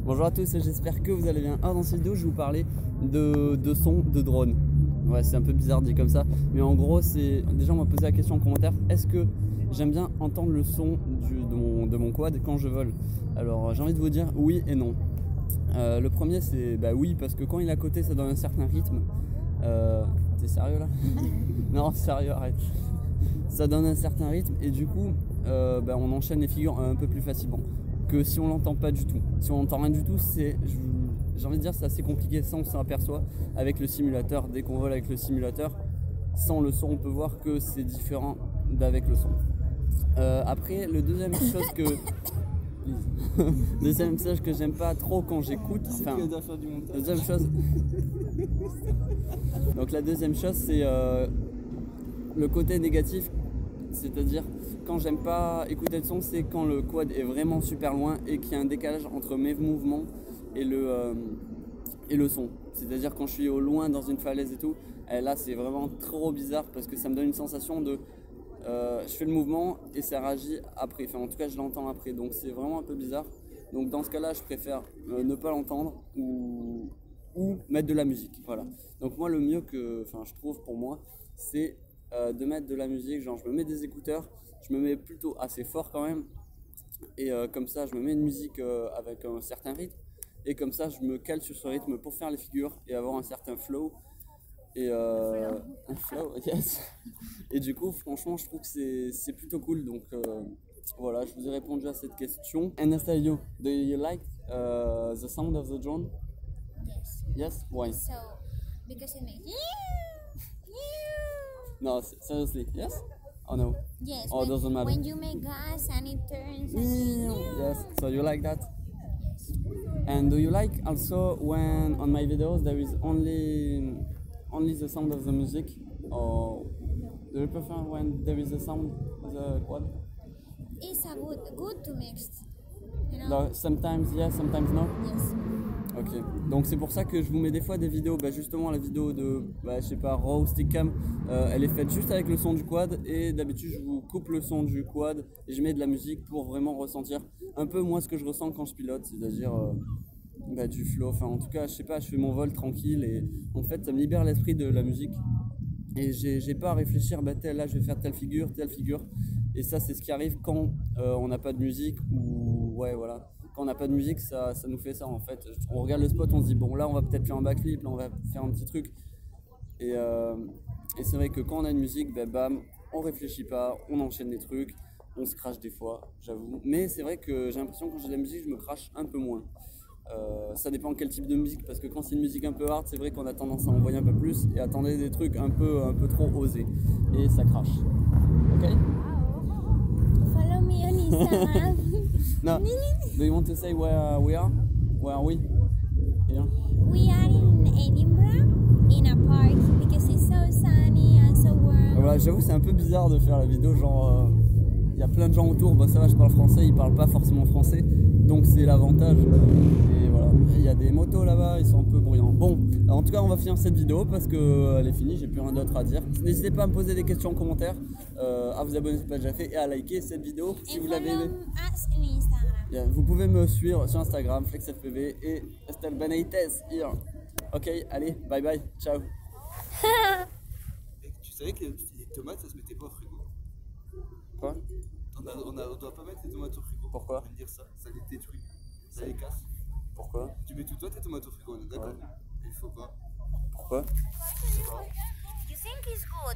Bonjour à tous, j'espère que vous allez bien. Alors dans cette vidéo, je vais vous parler de son de drone. Ouais, c'est un peu bizarre dit comme ça, mais en gros, c'est déjà on m'a posé la question en commentaire, est-ce que j'aime bien entendre le son de mon quad quand je vole? Alors j'ai envie de vous dire oui et non. Le premier c'est bah oui, parce que quand il est à côté, ça donne un certain rythme. T'es sérieux là? Non, sérieux, arrête. Ça donne un certain rythme et du coup, on enchaîne les figures un peu plus facilement que si on l'entend pas du tout. Si on n'entend rien du tout, j'ai envie de dire, c'est assez compliqué. Ça, on s'aperçoit avec le simulateur. Dès qu'on vole avec le simulateur, sans le son, on peut voir que c'est différent d'avec le son. Après, le deuxième chose que deuxième chose que j'aime pas trop quand j'écoute, enfin, deuxième chose. Donc la deuxième chose, c'est le côté négatif, c'est-à-dire quand j'aime pas écouter le son, c'est quand le quad est vraiment super loin et qu'il y a un décalage entre mes mouvements et le son. C'est-à-dire quand je suis au loin dans une falaise et tout, et là c'est vraiment trop bizarre parce que ça me donne une sensation de je fais le mouvement et ça réagit après, enfin en tout cas je l'entends après, donc c'est vraiment un peu bizarre. Donc dans ce cas là je préfère ne pas l'entendre ou mettre de la musique, voilà. Donc moi le mieux que, enfin je trouve pour moi, c'est de mettre de la musique, genre je me mets des écouteurs, je me mets plutôt assez fort quand même, et comme ça je me mets une musique avec un certain rythme, et comme ça je me cale sur ce rythme pour faire les figures et avoir un certain flow, et un flow, yes. Et du coup franchement je trouve que c'est plutôt cool, donc voilà, je vous ai répondu à cette question. Anastasia, do you like the sound of the drone? Yes. Yes? Why? So, because it makes No, seriously, yes? Oh no? yes. Oh, doesn't matter. When you make gas and it turns. And Yes, so you like that? yes. And do you like also when on my videos there is only the sound of the music, or do you prefer when there is a sound of the quad? It's a good to mix. You know. No, sometimes yes, sometimes no. Yes. Ok, donc c'est pour ça que je vous mets des fois des vidéos, justement la vidéo de, je sais pas, Raw Stickcam, elle est faite juste avec le son du quad, et d'habitude je vous coupe le son du quad et je mets de la musique pour vraiment ressentir un peu moi ce que je ressens quand je pilote, c'est-à-dire du flow, enfin en tout cas je sais pas, je fais mon vol tranquille et en fait ça me libère l'esprit de la musique et j'ai pas à réfléchir, là je vais faire telle figure, et ça c'est ce qui arrive quand on n'a pas de musique, ou ouais voilà. Quand on n'a pas de musique, ça nous fait ça en fait. On regarde le spot, on se dit bon là on va peut-être faire un backflip, là on va faire un petit truc. Et c'est vrai que quand on a une musique, bam, on réfléchit pas, on enchaîne des trucs, on se crache des fois, j'avoue. Mais c'est vrai que j'ai l'impression que quand j'ai de la musique, je me crache un peu moins. Ça dépend quel type de musique, parce que quand c'est une musique un peu hard, c'est vrai qu'on a tendance à envoyer un peu plus et attendre des trucs un peu trop osés. Et ça crache. Ok? Follow me on Instagram. No. Do you want to say where we are? Where are we? Here? We are in Edinburgh in a park because it's so sunny and so warm. Voilà, j'avoue c'est un peu bizarre de faire la vidéo, genre il y a plein de gens autour, ça va, je parle français, ils parlent pas forcément français, donc c'est l'avantage. Et voilà, il y a des motos là-bas, ils sont un peu bruyants. Bon, en tout cas on va finir cette vidéo parce que elle est finie, j'ai plus rien d'autre à dire. N'hésitez pas à me poser des questions en commentaire, à vous abonner si ce n'est pas déjà fait et à liker cette vidéo si And vous l'avez aimé. follow us on Instagram. Yeah, vous pouvez me suivre sur Instagram, FlexFPV et Estelle Benitez here. Ok, allez, bye bye, ciao. Et tu savais que les tomates ça se mettait pas au frigo? Quoi? On doit pas mettre les tomates au frigo. Pourquoi? On vient de dire ça, ça les détruit, ça les casse. Pourquoi? Tu mets tout toi tes tomates au frigo, on est d'accord? Ouais. Il faut pas. Pourquoi? You think it's good?